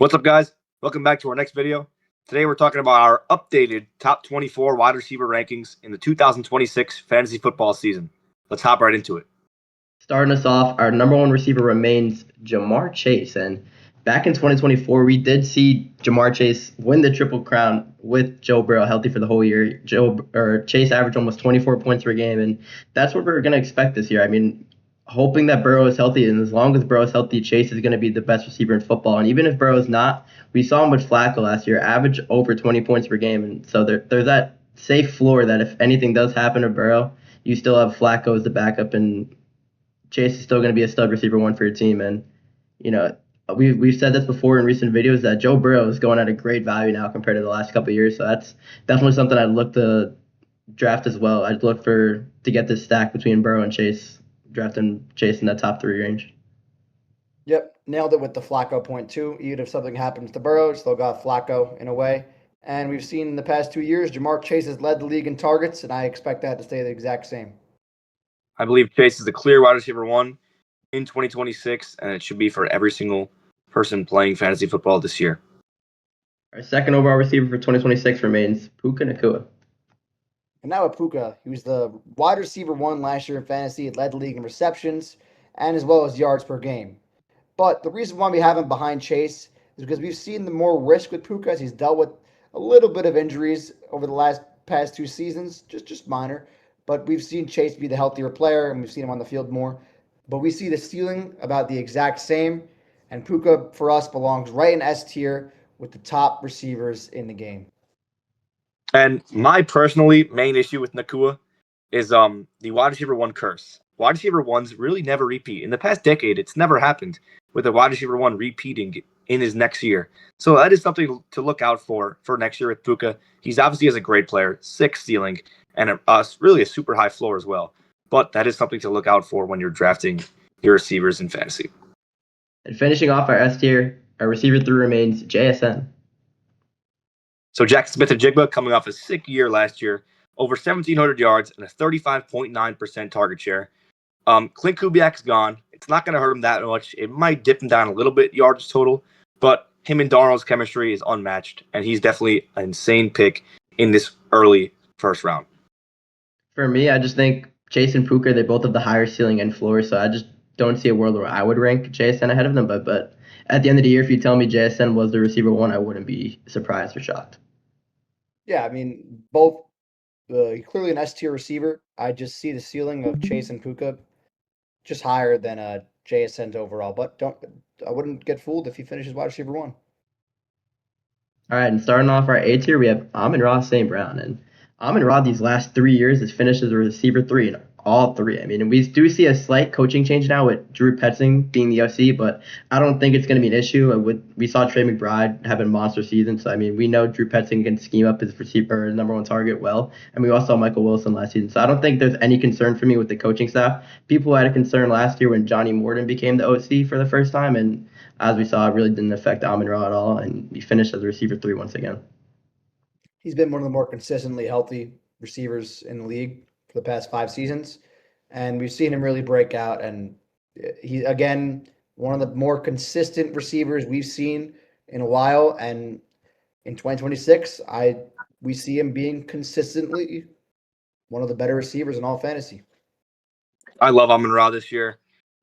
What's up, guys? Welcome back to our next video. Today we're talking about our updated top 24 wide receiver rankings in the 2026 fantasy football season. Let's hop right into it. Starting us off, our number one receiver remains Jamar Chase. And back in 2024, we did see Jamar Chase win the Triple Crown with Joe Burrow healthy for the whole year. Chase averaged almost 24 points per game, and that's what we're going to expect this year. I mean, hoping that Burrow is healthy, and as long as Burrow is healthy, Chase is going to be the best receiver in football. And even if Burrow is not, we saw him with Flacco last year, average over 20 points per game. And so there's that safe floor that if anything does happen to Burrow, you still have Flacco as the backup, and Chase is still going to be a stud receiver one for your team. And, you know, we've said this before in recent videos that Joe Burrow is going at a great value now compared to the last couple of years. So that's definitely something I'd look to draft as well. I'd look to get this stack between Burrow and Chase, drafting Chase in that top three range. Yep, nailed it with the Flacco point too. Even if something happens to Burrow, still got Flacco in a way. And we've seen in the past 2 years, Jamar Chase has led the league in targets, and I expect that to stay the exact same. I believe Chase is the clear wide receiver one in 2026, and it should be for every single person playing fantasy football this year. Our second overall receiver for 2026 remains Puka Nacua. And now with Puka, he was the wide receiver one last year in fantasy. It led the league in receptions and as well as yards per game. But the reason why we have him behind Chase is because we've seen the more risk with Puka as he's dealt with a little bit of injuries over the past 2 seasons, just minor. But we've seen Chase be the healthier player, and we've seen him on the field more. But we see the ceiling about the exact same, and Puka for us belongs right in S tier with the top receivers in the game. And my personally main issue with Nacua is the wide receiver one curse. Wide receiver ones really never repeat. In the past decade, it's never happened with a wide receiver one repeating in his next year. So that is something to look out for next year with Puka. He's obviously a great player, 6 ceiling, and really a super high floor as well. But that is something to look out for when you're drafting your receivers in fantasy. And finishing off our S tier, our receiver 3 remains JSN. So Jackson Smith-Njigba coming off a sick year last year, over 1,700 yards and a 35.9% target share. Clint Kubiak's gone. It's not going to hurt him that much. It might dip him down a little bit yards total, but him and Darnold's chemistry is unmatched, and he's definitely an insane pick in this early first round. For me, I just think Chase and Puka, they both have the higher ceiling and floor, so I just don't see a world where I would rank JSN ahead of them. But at the end of the year, if you tell me JSN was the receiver one, I wouldn't be surprised or shocked. Yeah, I mean, both clearly an S tier receiver. I just see the ceiling of Chase and Puka just higher than JSN's overall. But I wouldn't get fooled if he finishes wide receiver one. All right, and starting off our A tier, we have Amon-Ra St. Brown. And Amon-Ra these last 3 years has finished as a receiver 3 in all 3. I mean, we do see a slight coaching change now with Drew Petzing being the OC, but I don't think it's going to be an issue. We saw Trey McBride having a monster season, so I mean, we know Drew Petzing can scheme up his receiver, his number one target well, and we also saw Michael Wilson last season. So I don't think there's any concern for me with the coaching staff. People had a concern last year when Johnny Morton became the OC for the first time, and as we saw, it really didn't affect Amon-Ra at all, and he finished as a receiver 3 once again. He's been one of the more consistently healthy receivers in the league for the past 5 seasons, and we've seen him really break out. And he, again, one of the more consistent receivers we've seen in a while. And in 2026, we see him being consistently one of the better receivers in all fantasy. I love Amon-Ra this year.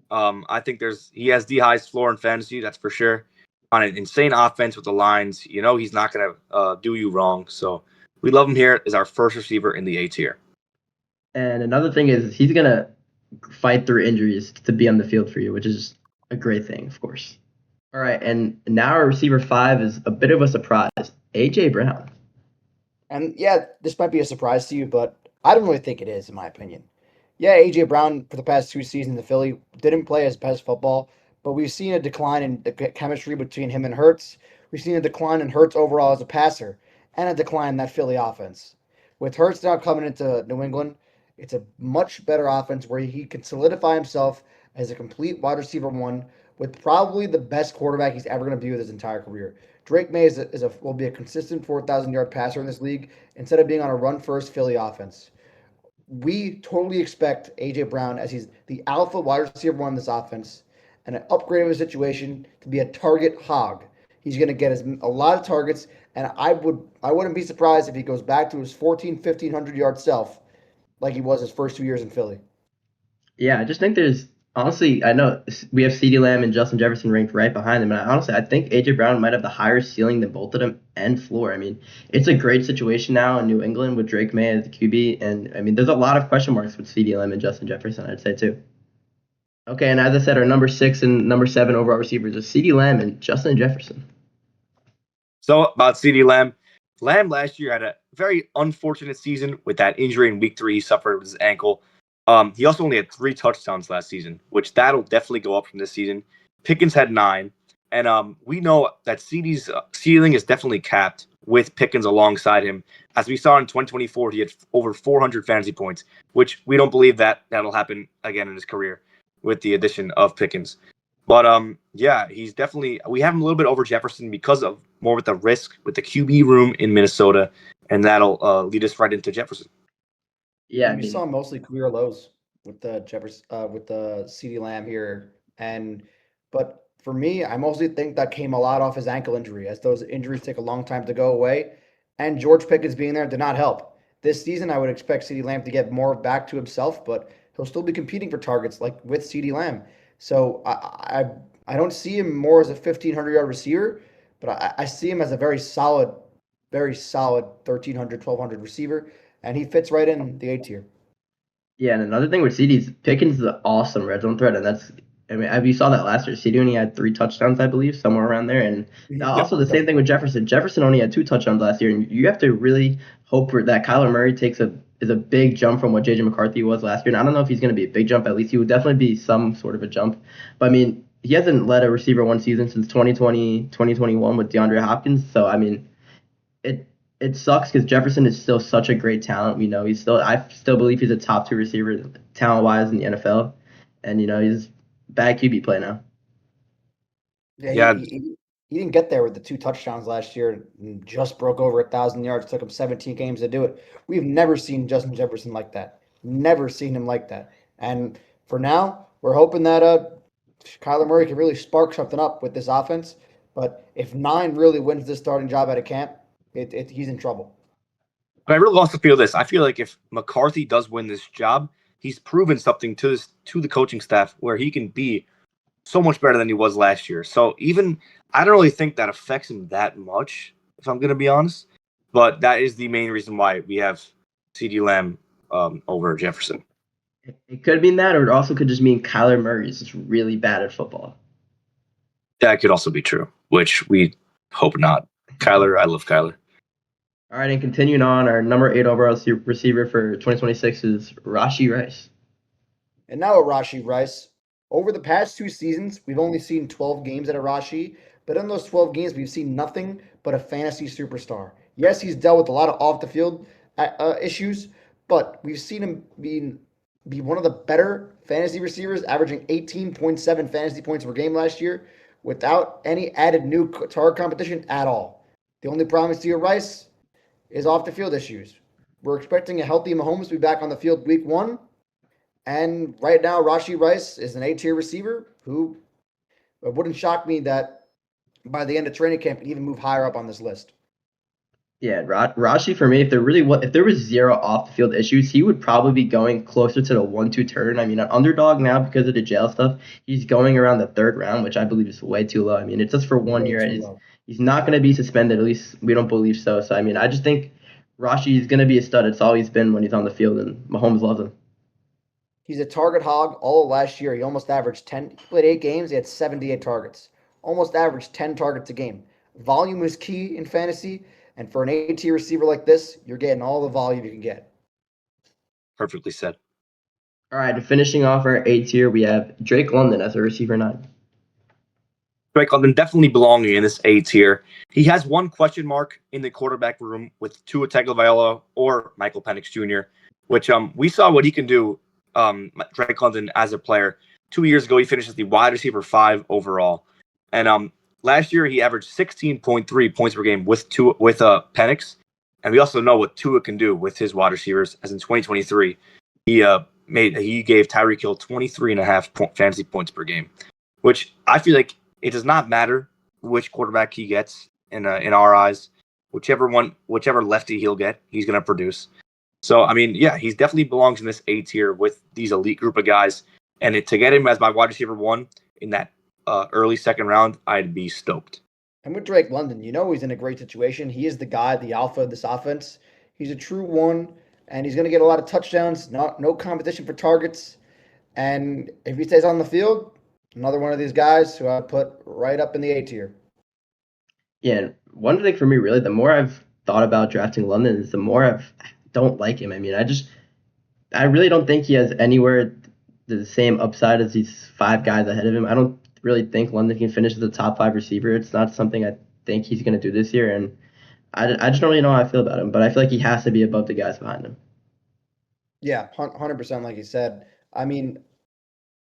I think he has the highest floor in fantasy, that's for sure. On an insane offense with the lines, he's not going to do you wrong. So we love him here as our first receiver in the A tier. And another thing is he's going to fight through injuries to be on the field for you, which is a great thing, of course. All right, and now our receiver 5 is a bit of a surprise, A.J. Brown. And yeah, this might be a surprise to you, but I don't really think it is, in my opinion. Yeah, A.J. Brown for the past 2 seasons in Philly didn't play his best football, but we've seen a decline in the chemistry between him and Hurts. We've seen a decline in Hurts overall as a passer and a decline in that Philly offense. With Hurts now coming into New England, it's a much better offense where he can solidify himself as a complete wide receiver one with probably the best quarterback he's ever going to be with his entire career. Drake May will be a consistent 4,000-yard passer in this league instead of being on a run-first Philly offense. We totally expect A.J. Brown, as he's the alpha wide receiver one in this offense, and an upgrade of his situation to be a target hog. He's going to get a lot of targets, and I wouldn't be surprised if he goes back to his 1,500 yard self like he was his first 2 years in Philly. Yeah, I just think there's honestly, I know we have CeeDee Lamb and Justin Jefferson ranked right behind them, and I think AJ Brown might have the higher ceiling than both of them and floor. I mean, it's a great situation now in New England with Drake May as the QB, and I mean, there's a lot of question marks with CeeDee Lamb and Justin Jefferson, I'd say too. Okay, and as I said, our number 6 and number 7 overall receivers are CeeDee Lamb and Justin Jefferson. So about CeeDee Lamb, Lamb last year had a very unfortunate season with that injury in week 3 he suffered with his ankle. He also only had 3 touchdowns last season, which that'll definitely go up from this season. Pickens had 9, and we know that CeeDee's ceiling is definitely capped with Pickens alongside him. As we saw in 2024, he had over 400 fantasy points, which we don't believe that'll happen again in his career with the addition of Pickens. But yeah, he's definitely, we have him a little bit over Jefferson because of more with the risk with the QB room in Minnesota, and that'll lead us right into Jefferson. Yeah, I We saw mean, mostly career lows with the with the CeeDee Lamb here, but for me, I mostly think that came a lot off his ankle injury, as those injuries take a long time to go away, and George Pickens being there did not help. This season, I would expect CeeDee Lamb to get more back to himself, but he'll still be competing for targets like with CeeDee Lamb. So I don't see him more as a 1,500 yard receiver, but I see him as a very solid 1,300, 1,200 receiver, and he fits right in the A tier. yeah, and another thing with CeeDee's Pickens is an awesome red zone threat, and I mean, we saw that last year. CeeDee only had 3 touchdowns, I believe, somewhere around there, and Yep, also the same thing with Jefferson. Jefferson only had 2 touchdowns last year, and you have to really hope for that. Kyler Murray is a big jump from what JJ McCarthy was last year, and I don't know if he's going to be a big jump. At least he would definitely be some sort of a jump, but I mean, he hasn't led a receiver one season since 2020, 2021 with DeAndre Hopkins. So I mean, it it sucks because Jefferson is still such a great talent. I still believe he's a top 2 receiver talent wise in the NFL, and he's bad QB play now. Yeah, Yeah, he didn't get there with the 2 touchdowns last year and just broke over 1,000 yards. Took him 17 games to do it. We've never seen Justin Jefferson like that. Never seen him like that. And for now, we're hoping that Kyler Murray can really spark something up with this offense. But if Nine really wins this starting job at a camp, he's in trouble. but I really also feel this. I feel like if McCarthy does win this job, he's proven something to the coaching staff where he can be so much better than he was last year. So even I don't really think that affects him that much, if I'm going to be honest. But that is the main reason why we have C.D. Lamb over Jefferson. It could mean that, or it also could just mean Kyler Murray is just really bad at football. That could also be true, which we hope not. Kyler, I love Kyler. All right, and continuing on, our number 8 overall receiver for 2026 is Rashee Rice. And now at Rashee Rice, over the past 2 seasons, we've only seen 12 games at a Rashee, but in those 12 games, we've seen nothing but a fantasy superstar. Yes, he's dealt with a lot of off the field issues, but we've seen him be one of the better fantasy receivers, averaging 18.7 fantasy points per game last year without any added new target competition at all. The only problem to your Rice is off the field issues. We're expecting a healthy Mahomes to be back on the field week 1. And right now, Rashee Rice is an A-tier receiver who it wouldn't shock me that by the end of training camp, he'd even move higher up on this list. Yeah, Rashi for me, if there was 0 off the field issues, he would probably be going closer to the 1-2 turn. I mean, an underdog now because of the jail stuff, he's going around the 3rd round, which I believe is way too low. I mean, it's just for 1 year. Way too low. He's not going to be suspended. At least we don't believe so. So I mean, I just think Rashi is going to be a stud. It's all he's been when he's on the field, and Mahomes loves him. He's a target hog all of last year. He almost averaged 10. He played 8 games. He had 78 targets. Almost averaged 10 targets a game. Volume is key in fantasy. And for an A-tier receiver like this, you're getting all the volume you can get. Perfectly said. All right, and finishing off our 8 tier, we have Drake London as a receiver 9. Drake London definitely belonging in this A tier. He has one question mark in the quarterback room with Tua Tagovailoa or Michael Penix Jr., which we saw what he can do. Drake London as a player 2 years ago, he finished as the wide receiver 5 overall, and last year he averaged 16.3 points per game with Penix, and we also know what Tua can do with his wide receivers. As in 2023, he gave Tyreek Hill 23.5 fantasy points per game, which I feel like it does not matter which quarterback he gets in our eyes. Whichever lefty he'll get, he's going to produce. So, I mean, yeah, he definitely belongs in this A tier with these elite group of guys. And to get him as my wide receiver 1 in that early second round, I'd be stoked. And with Drake London, he's in a great situation. He is the guy, the alpha of this offense. He's a true one, and he's going to get a lot of touchdowns, no competition for targets. And if he stays on the field, another one of these guys who I put right up in the A tier. Yeah, and one thing for me, really, the more I've thought about drafting London is the more I don't like him. I mean, I really don't think he has anywhere the same upside as these 5 guys ahead of him. I don't really think London can finish as a top 5 receiver. It's not something I think he's going to do this year, and I just don't really know how I feel about him, but I feel like he has to be above the guys behind him. Yeah, 100% like you said. I mean,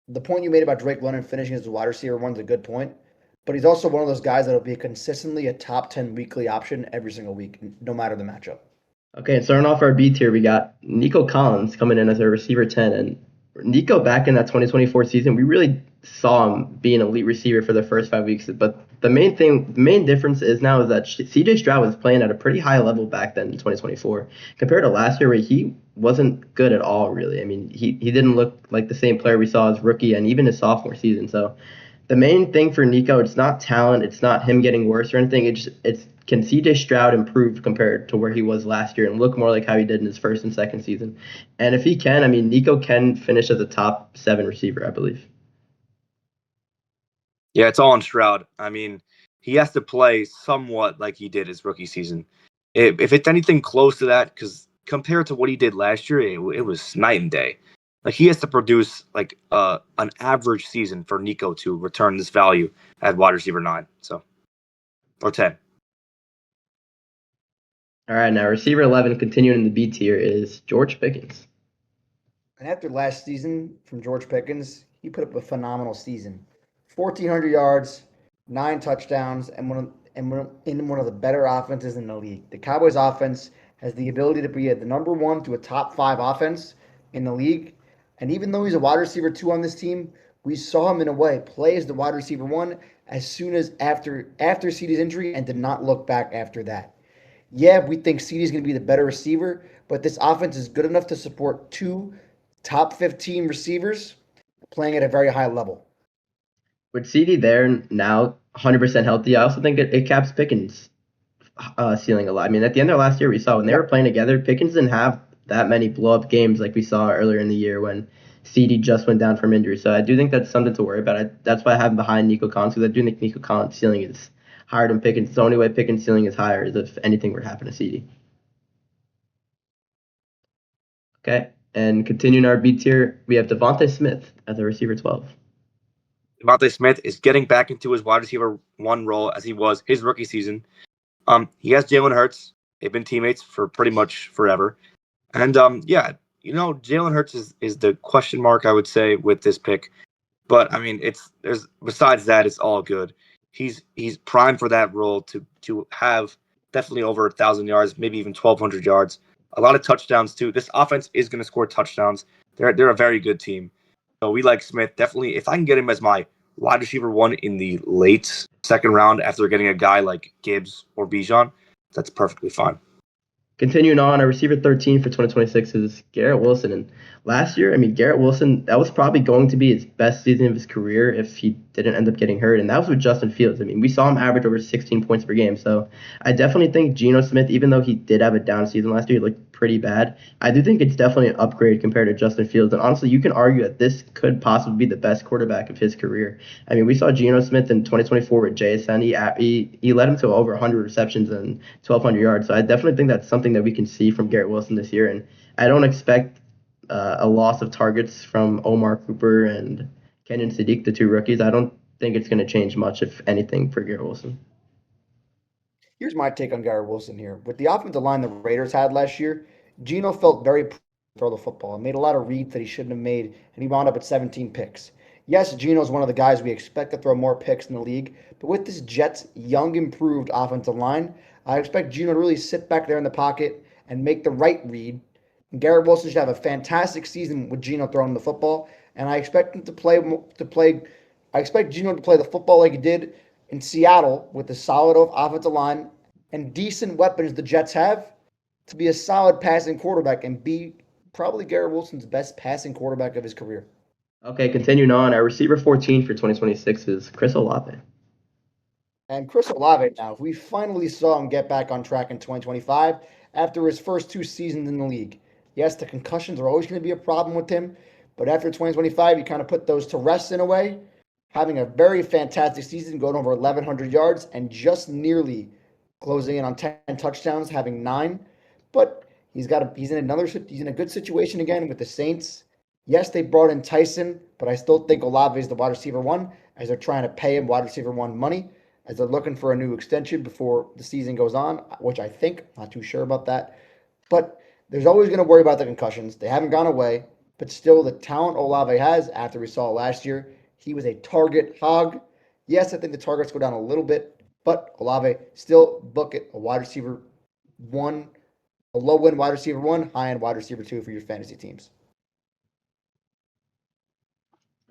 the point you made about Drake London finishing as a wide receiver 1's a good point, but he's also one of those guys that'll be consistently a top 10 weekly option every single week, no matter the matchup. Okay, and starting off our B tier, we got Nico Collins coming in as a receiver 10. And Nico, back in that 2024 season, we really saw him be an elite receiver for the first 5 weeks. But the main difference is now is that CJ Stroud was playing at a pretty high level back then in 2024 compared to last year where he wasn't good at all, really. I mean, he didn't look like the same player we saw as rookie and even his sophomore season. So the main thing for Nico, it's not talent, it's not him getting worse or anything. It's can CJ Stroud improve compared to where he was last year and look more like how he did in his first and second season? And if he can, I mean, Nico can finish as a top 7 receiver, I believe. Yeah, it's all on Stroud. I mean, he has to play somewhat like he did his rookie season. If it's anything close to that, because compared to what he did last year, it was night and day. Like he has to produce like an average season for Nico to return this value at wide receiver 9, so or 10. All right, now receiver 11, continuing in the B tier, is George Pickens. And after last season from George Pickens, he put up a phenomenal season. 1,400 yards, 9 touchdowns, in one of the better offenses in the league. The Cowboys offense has the ability to be at the number 1 to a top 5 offense in the league. And even though he's a wide receiver 2 on this team, we saw him in a way play as the wide receiver 1 as soon as after CeeDee's injury and did not look back after that. Yeah, we think CeeDee's going to be the better receiver, but this offense is good enough to support 2 top 15 receivers playing at a very high level. With CD there now 100% healthy, I also think it caps Pickens' ceiling a lot. I mean, at the end of last year, we saw when they were playing together, Pickens didn't have that many blow-up games like we saw earlier in the year when CD just went down from injury. So I do think that's something to worry about. That's why I have him behind Nico Collins, because I do think Nico Collins' ceiling is higher than Pickens. The only way Pickens' ceiling is higher is if anything were to happen to CD. Okay, and continuing our B tier, we have Devontae Smith as a receiver 12. Devontae Smith is getting back into his wide receiver 1 role as he was his rookie season. He has Jalen Hurts. They've been teammates for pretty much forever. And Jalen Hurts is the question mark, I would say, with this pick. But I mean, there's besides that, it's all good. He's primed for that role to have definitely over 1,000 yards, maybe even 1,200 yards, a lot of touchdowns too. This offense is going to score touchdowns. They're a very good team. So we like Smith definitely. If I can get him as my wide receiver 1 in the late second round after getting a guy like Gibbs or Bijan, that's perfectly fine. Continuing on, our receiver 13 for 2026 is Garrett Wilson. And last year, I mean, Garrett Wilson, that was probably going to be his best season of his career if he didn't end up getting hurt. And that was with Justin Fields. I mean, we saw him average over 16 points per game. So I definitely think Geno Smith, even though he did have a down season last year, he looked pretty bad. I do think it's definitely an upgrade compared to Justin Fields. And honestly, you can argue that this could possibly be the best quarterback of his career. I mean, we saw Geno Smith in 2024 with JSN. He led him to over 100 receptions and 1,200 yards. So I definitely think that's something that we can see from Garrett Wilson this year. And I don't expect a loss of targets from Omar Cooper and Kenyon Sadiq, the 2 rookies. I don't think it's going to change much, if anything, for Garrett Wilson. Here's my take on Garrett Wilson here. With the offensive line the Raiders had last year, Geno felt very throw the football and made a lot of reads that he shouldn't have made, and he wound up at 17 picks. Yes, Geno's one of the guys we expect to throw more picks in the league, but with this Jets' young, improved offensive line, I expect Geno to really sit back there in the pocket and make the right read. And Garrett Wilson should have a fantastic season with Geno throwing the football, and I expect him to play. I expect Geno to play the football like he did in Seattle with the solid offensive line and decent weapons the Jets have to be a solid passing quarterback and be probably Garrett Wilson's best passing quarterback of his career. Okay, continuing on, our receiver 14 for 2026 is Chris Olave. And Chris Olave now, we finally saw him get back on track in 2025 after his first 2 seasons in the league. Yes, the concussions are always going to be a problem with him, but after 2025, he kind of put those to rest in a way, having a very fantastic season, going over 1,100 yards and just nearly closing in on 10 touchdowns, having 9. But he's in a good situation again with the Saints. Yes, they brought in Tyson, but I still think Olave is the wide receiver one as they're trying to pay him wide receiver one money as they're looking for a new extension before the season goes on, which I think, not too sure about that. But there's always going to worry about the concussions. They haven't gone away, but still the talent Olave has after we saw last year, he was a target hog. Yes, I think the targets go down a little bit, but Olave still book it a wide receiver one, a low end wide receiver one, high end wide receiver two for your fantasy teams.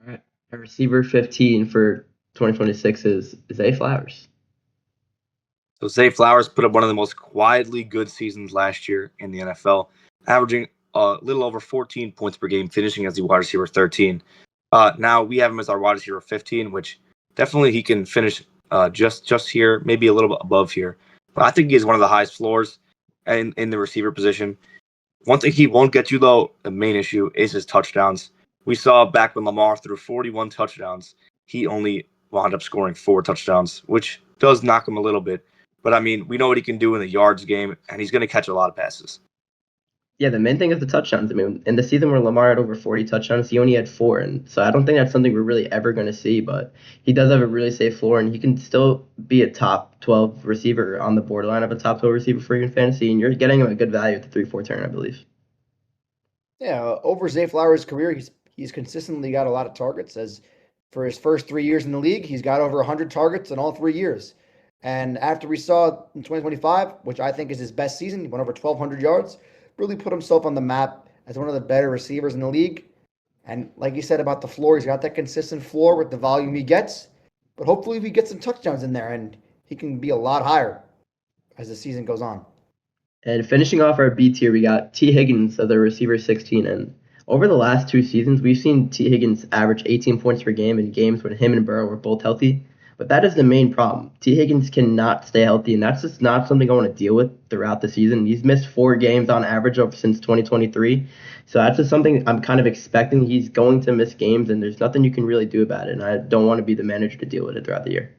All right. Our receiver 15 for 2026 is Zay Flowers. So Zay Flowers put up one of the most quietly good seasons last year in the NFL, averaging a little over 14 points per game, finishing as the wide receiver 13. Now we have him as our wide receiver 15, which definitely he can finish just here, maybe a little bit above here. But I think he has one of the highest floors in the receiver position. One thing he won't get you, though, the main issue is his touchdowns. We saw back when Lamar threw 41 touchdowns, he only wound up scoring 4 touchdowns, which does knock him a little bit. But I mean, we know what he can do in the yards game, and he's going to catch a lot of passes. Yeah, the main thing is the touchdowns. I mean, in the season where Lamar had over 40 touchdowns, he only had 4, and so I don't think that's something we're really ever going to see. But he does have a really safe floor, and he can still be a top 12 receiver on the borderline of a top 12 receiver for your fantasy, and you're getting him a good value at the 3-4 turn, I believe. Yeah, over Zay Flowers' career, he's consistently got a lot of targets. As for his first 3 years in the league, he's got over 100 targets in all 3 years. And after we saw in 2025, which I think is his best season, he went over 1,200 yards, really put himself on the map as one of the better receivers in the league. And like you said about the floor, he's got that consistent floor with the volume he gets. But hopefully, we get some touchdowns in there, and he can be a lot higher as the season goes on. And finishing off our B tier, we got T. Higgins as our receiver 16. And over the last 2 seasons, we've seen T. Higgins average 18 points per game in games when him and Burrow were both healthy. But that is the main problem. T. Higgins cannot stay healthy, and that's just not something I want to deal with throughout the season. He's missed 4 games on average since 2023. So that's just something I'm kind of expecting. He's going to miss games, and there's nothing you can really do about it. And I don't want to be the manager to deal with it throughout the year.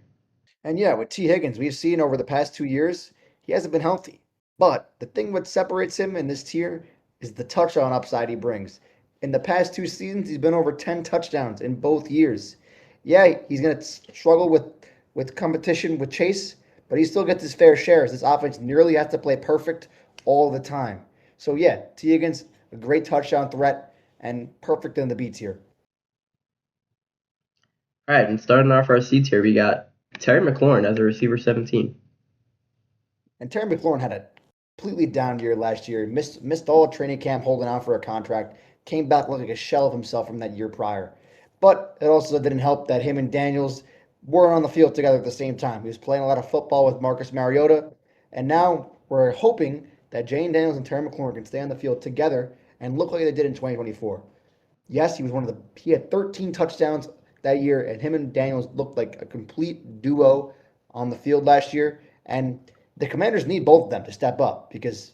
And yeah, with T. Higgins, we've seen over the past 2 years, he hasn't been healthy. But the thing what separates him in this tier is the touchdown upside he brings. In the past 2 seasons, he's been over 10 touchdowns in both years. Yeah, he's going to struggle with competition with Chase, but he still gets his fair share as this offense nearly has to play perfect all the time. So yeah, T. Higgins, a great touchdown threat and perfect in the B tier. All right, and starting off our C tier, we got Terry McLaurin as a receiver 17. And Terry McLaurin had a completely down year last year. Missed all training camp holding out for a contract. Came back looking like a shell of himself from that year prior. But it also didn't help that him and Daniels weren't on the field together at the same time. He was playing a lot of football with Marcus Mariota. And now we're hoping that Jane Daniels and Terry McLaurin can stay on the field together and look like they did in 2024. Yes, he had 13 touchdowns that year, and him and Daniels looked like a complete duo on the field last year. And the Commanders need both of them to step up because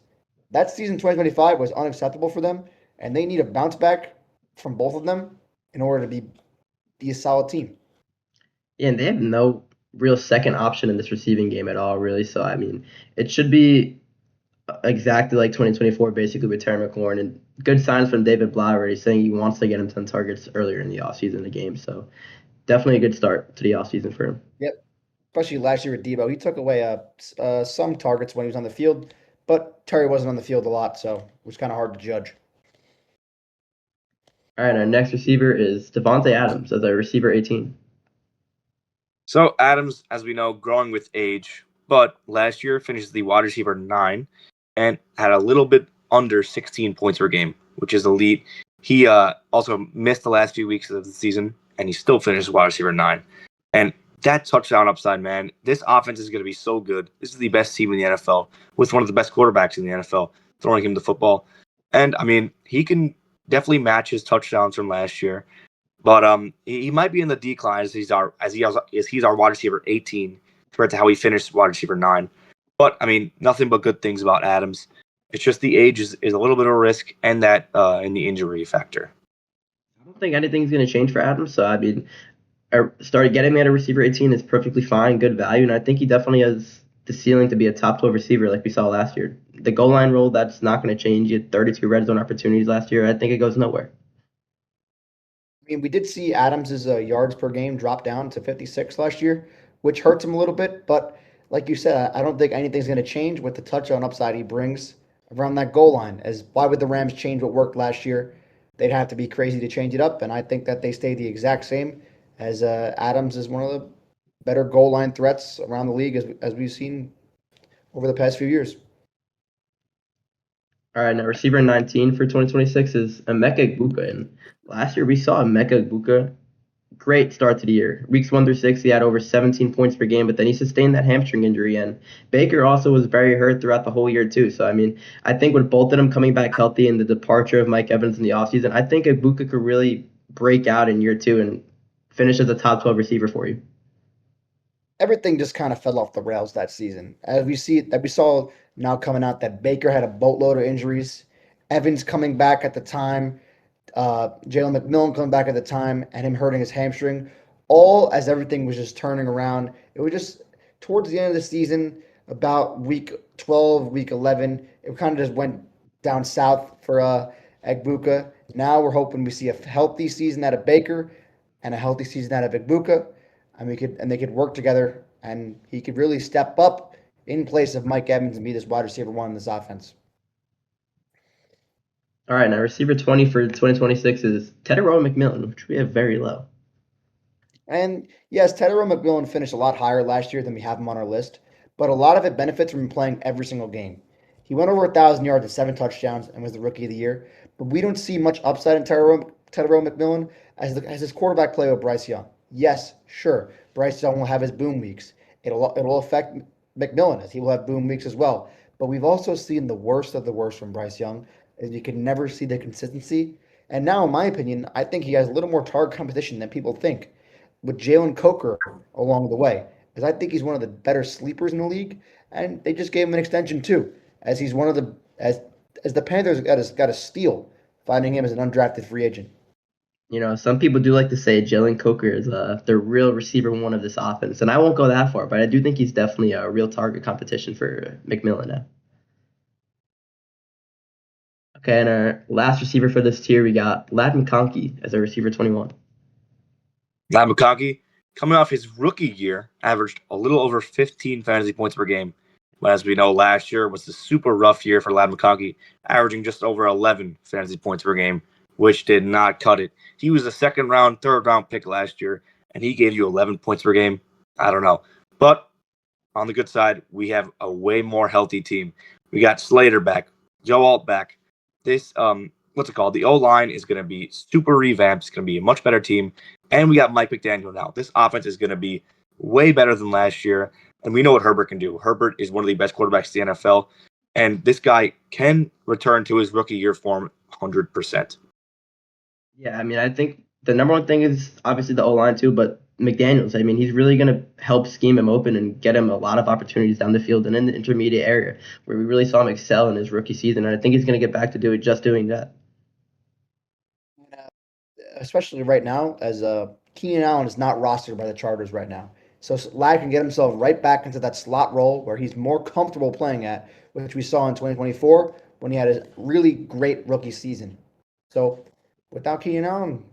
that season 2025 was unacceptable for them, and they need a bounce back from both of them in order to be a solid team. Yeah, and they have no real second option in this receiving game at all, really. So, I mean, it should be exactly like 2024, basically, with Terry McLaurin. And good signs from David Blau already saying he wants to get him 10 targets earlier in the offseason in the game. So, definitely a good start to the offseason for him. Yep. Especially last year with Debo. He took away some targets when he was on the field, but Terry wasn't on the field a lot, so it was kind of hard to judge. All right, our next receiver is Devontae Adams as a receiver 18. So Adams, as we know, growing with age, but last year finished the wide receiver 9 and had a little bit under 16 points per game, which is elite. He also missed the last few weeks of the season, and he still finished wide receiver 9. And that touchdown upside, man. This offense is going to be so good. This is the best team in the NFL with one of the best quarterbacks in the NFL throwing him the football. And I mean, he can definitely match his touchdowns from last year, but he might be in the decline as he's our wide receiver 18 compared to how he finished wide receiver 9. But I mean, nothing but good things about Adams. It's just the age is a little bit of a risk, and that in the injury factor. I don't think anything's going to change for Adams. So I mean, I started getting him at a receiver 18 is perfectly fine, good value, and I think he definitely has the ceiling to be a top 12 receiver like we saw last year. The goal line role, that's not going to change. He had 32 red zone opportunities last year. I think it goes nowhere. I mean, we did see Adams's yards per game drop down to 56 last year, which hurts him a little bit. But like you said, I don't think anything's going to change with the touchdown upside he brings around that goal line. As why would the Rams change what worked last year? They'd have to be crazy to change it up, and I think that they stay the exact same. As Adams is one of the better goal line threats around the league as we've seen over the past few years. All right, now receiver 19 for 2026 is Emeka Egbuka. And last year we saw Emeka Egbuka great start to the year. Weeks 1 through 6, he had over 17 points per game, but then he sustained that hamstring injury. And Baker also was very hurt throughout the whole year, too. So, I mean, I think with both of them coming back healthy and the departure of Mike Evans in the offseason, I think Ibuka could really break out in year 2 and finish as a top 12 receiver for you. Everything just kind of fell off the rails that season. As we saw now coming out that Baker had a boatload of injuries, Evans coming back at the time, Jalen McMillan coming back at the time, and him hurting his hamstring, all as everything was just turning around. It was just towards the end of the season, about week 12, week 11, it kind of just went down south for Egbuka. Now we're hoping we see a healthy season out of Baker and a healthy season out of Egbuka, and they could work together, and he could really step up in place of Mike Evans and be this wide receiver one in this offense. All right, now receiver 20 for 2026 is Tedero McMillan, which we have very low. And yes, Tedero McMillan finished a lot higher last year than we have him on our list, but a lot of it benefits from playing every single game. He went over 1,000 yards and 7 touchdowns and was the rookie of the year, but we don't see much upside in Tedero McMillan as his quarterback play with Bryce Young. Yes, sure, Bryce Young will have his boom weeks. It'll affect McMillan as he will have boom weeks as well. But we've also seen the worst of the worst from Bryce Young, as you can never see the consistency. And now, in my opinion, I think he has a little more target competition than people think with Jalen Coker along the way, because I think he's one of the better sleepers in the league, and they just gave him an extension too, as he's one of the as the Panthers got a steal, finding him as an undrafted free agent. You know, some people do like to say Jalen Coker is the real receiver one of this offense, and I won't go that far, but I do think he's definitely a real target competition for McMillan now. Okay, and our last receiver for this tier, we got Lad McConkey as a receiver 21. Matt McConkey, coming off his rookie year, averaged a little over 15 fantasy points per game. But as we know, last year was a super rough year for Lad McConkey, averaging just over 11 fantasy points per game, which did not cut it. He was a second round, third round pick last year, and he gave you 11 points per game. I don't know. But on the good side, we have a way more healthy team. We got Slater back, Joe Alt back. This what's it called? The O line is going to be super revamped. It's going to be a much better team, and we got Mike McDaniel now. This offense is going to be way better than last year, and we know what Herbert can do. Herbert is one of the best quarterbacks in the NFL, and this guy can return to his rookie year form 100%. Yeah, I mean, I think the number one thing is obviously the O line too, but McDaniels. I mean, he's really going to help scheme him open and get him a lot of opportunities down the field and in the intermediate area where we really saw him excel in his rookie season. And I think he's going to get back to doing that. Especially right now, as Keenan Allen is not rostered by the Chargers right now. So Lad can get himself right back into that slot role where he's more comfortable playing at, which we saw in 2024 when he had a really great rookie season. So without Keenan Allen,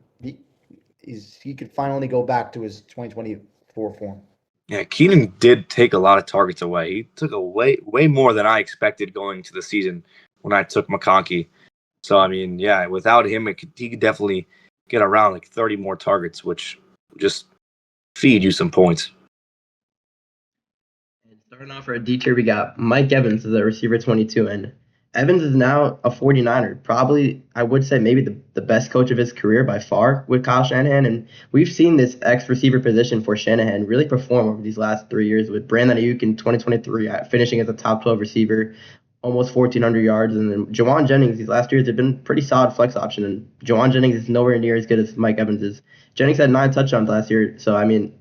he could finally go back to his 2024 form. Yeah, Keenan did take a lot of targets away. He took way more than I expected going into the season when I took McConkey. So I mean, yeah, without him, he could definitely get around like 30 more targets, which just feed you some points. And starting off for a D tier, we got Mike Evans as a receiver 22. And Evans is now a 49er. Probably, I would say maybe the best coach of his career by far with Kyle Shanahan. And we've seen this X receiver position for Shanahan really perform over these last 3 years with Brandon Ayuk in 2023 finishing as a top 12 receiver, almost 1,400 yards. And then Jawan Jennings these last years have been pretty solid flex option. And Jawan Jennings is nowhere near as good as Mike Evans is. Jennings had 9 touchdowns last year. So, I mean,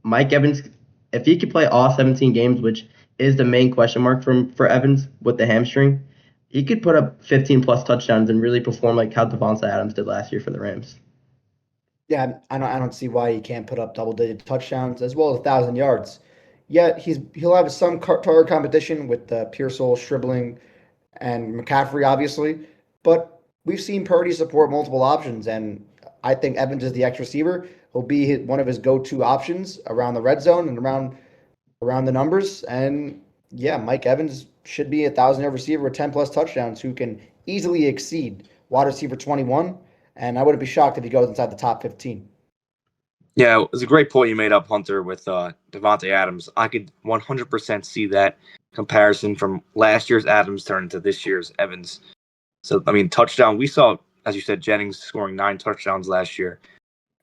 Mike Evans, if he could play all 17 games, which is the main question mark for Evans with the hamstring, he could put up 15 plus touchdowns and really perform like how Devonta Adams did last year for the Rams. Yeah, I don't see why he can't put up double-digit touchdowns as well as 1,000 yards. Yet he'll have some target competition with Pearsall, Stribling, and McCaffrey, obviously. But we've seen Purdy support multiple options, and I think Evans is the X receiver. He'll be one of his go-to options around the red zone and around the numbers. And yeah, Mike Evans should be 1,000-yard receiver with 10 plus touchdowns who can easily exceed wide receiver 21. And I wouldn't be shocked if he goes inside the top 15. Yeah, it was a great point you made up, Hunter, with Devontae Adams. I could 100% see that comparison from last year's Adams turn to this year's Evans. So, I mean, touchdown. We saw, as you said, Jennings scoring 9 touchdowns last year,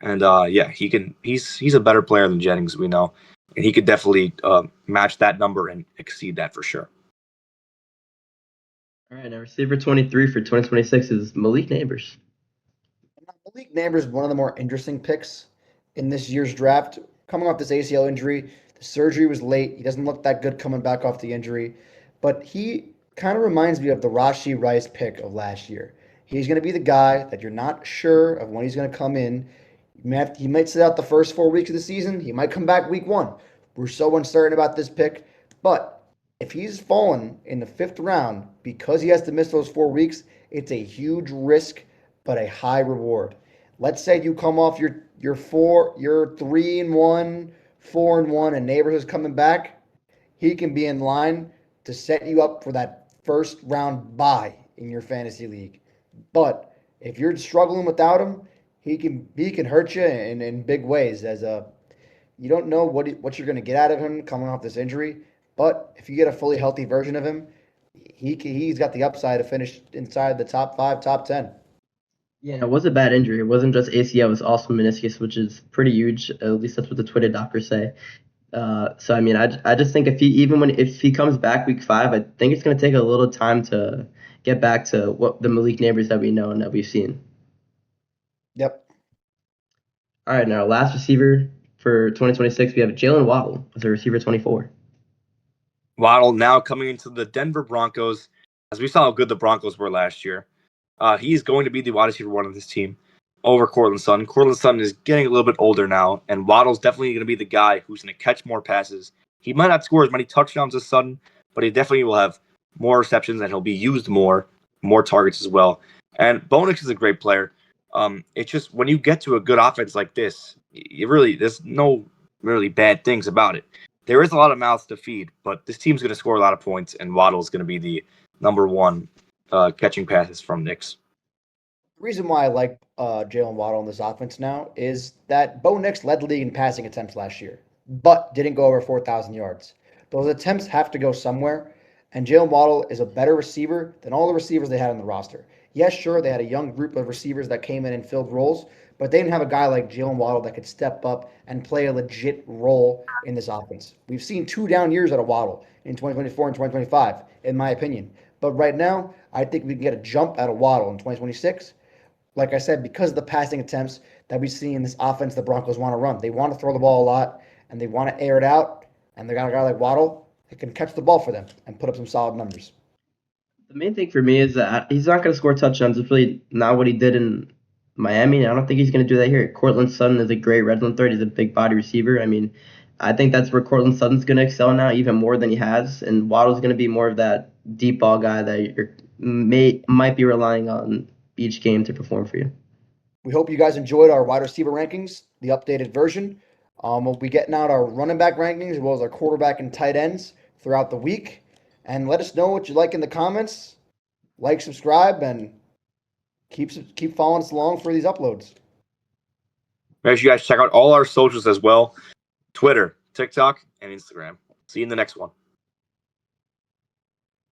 and yeah, he can. He's a better player than Jennings, we know, and he could definitely match that number and exceed that for sure. All right, now receiver 23 for 2026 is Malik Neighbors. Malik Neighbors is one of the more interesting picks in this year's draft. Coming off this ACL injury, the surgery was late. He doesn't look that good coming back off the injury, but he kind of reminds me of the Rashee Rice pick of last year. He's going to be the guy that you're not sure of when he's going to come in. He might sit out the first 4 weeks of the season. He might come back week 1. We're so uncertain about this pick, but if he's fallen in the 5th round because he has to miss those 4 weeks, it's a huge risk but a high reward. Let's say you come off your 3-1, 4-1, and Neighbors is coming back. He can be in line to set you up for that first round bye in your fantasy league. But if you're struggling without him, he can hurt you in big ways. You don't know what you're going to get out of him coming off this injury. But if you get a fully healthy version of him, he's got the upside to finish inside the top 5, top 10. Yeah, it was a bad injury. It wasn't just ACL, it was also meniscus, which is pretty huge. At least that's what the Twitter doctors say. So I mean, I just think if he comes back week 5, I think it's going to take a little time to get back to what the Malik Neighbors that we know and that we've seen. Yep. All right, now last receiver for 2026, we have Jalen Waddle as a receiver 24. Waddle now coming into the Denver Broncos, as we saw how good the Broncos were last year. He's going to be the wide receiver 1 of this team over Courtland Sutton. Courtland Sutton is getting a little bit older now, and Waddle's definitely going to be the guy who's going to catch more passes. He might not score as many touchdowns as Sutton, but he definitely will have more receptions, and he'll be used more targets as well. And Bo Nix is a great player. It's just when you get to a good offense like this, there's no really bad things about it. There is a lot of mouths to feed, but this team's going to score a lot of points, and Waddle is going to be the number 1 catching passes from Nix. The reason why I like Jalen Waddle in this offense now is that Bo Nix led the league in passing attempts last year, but didn't go over 4,000 yards. Those attempts have to go somewhere, and Jalen Waddle is a better receiver than all the receivers they had on the roster. Yes, sure, they had a young group of receivers that came in and filled roles, but they didn't have a guy like Jalen Waddle that could step up and play a legit role in this offense. We've seen 2 down years out of Waddle in 2024 and 2025, in my opinion. But right now, I think we can get a jump out of Waddle in 2026. Like I said, because of the passing attempts that we see in this offense, the Broncos want to run. They want to throw the ball a lot, and they want to air it out. And they got a guy like Waddle that can catch the ball for them and put up some solid numbers. The main thing for me is that he's not going to score touchdowns. It's really not what he did in Miami. I don't think he's going to do that here. Courtland Sutton is a great red zone threat. He's a big body receiver. I mean, I think that's where Courtland Sutton's going to excel now, even more than he has. And Waddle's going to be more of that deep ball guy that you might be relying on each game to perform for you. We hope you guys enjoyed our wide receiver rankings, the updated version. We'll be getting out our running back rankings as well as our quarterback and tight ends throughout the week. And let us know what you like in the comments. Like, subscribe, and keep following us along for these uploads. Make sure you guys check out all our socials as well: Twitter, TikTok, and Instagram. See you in the next one.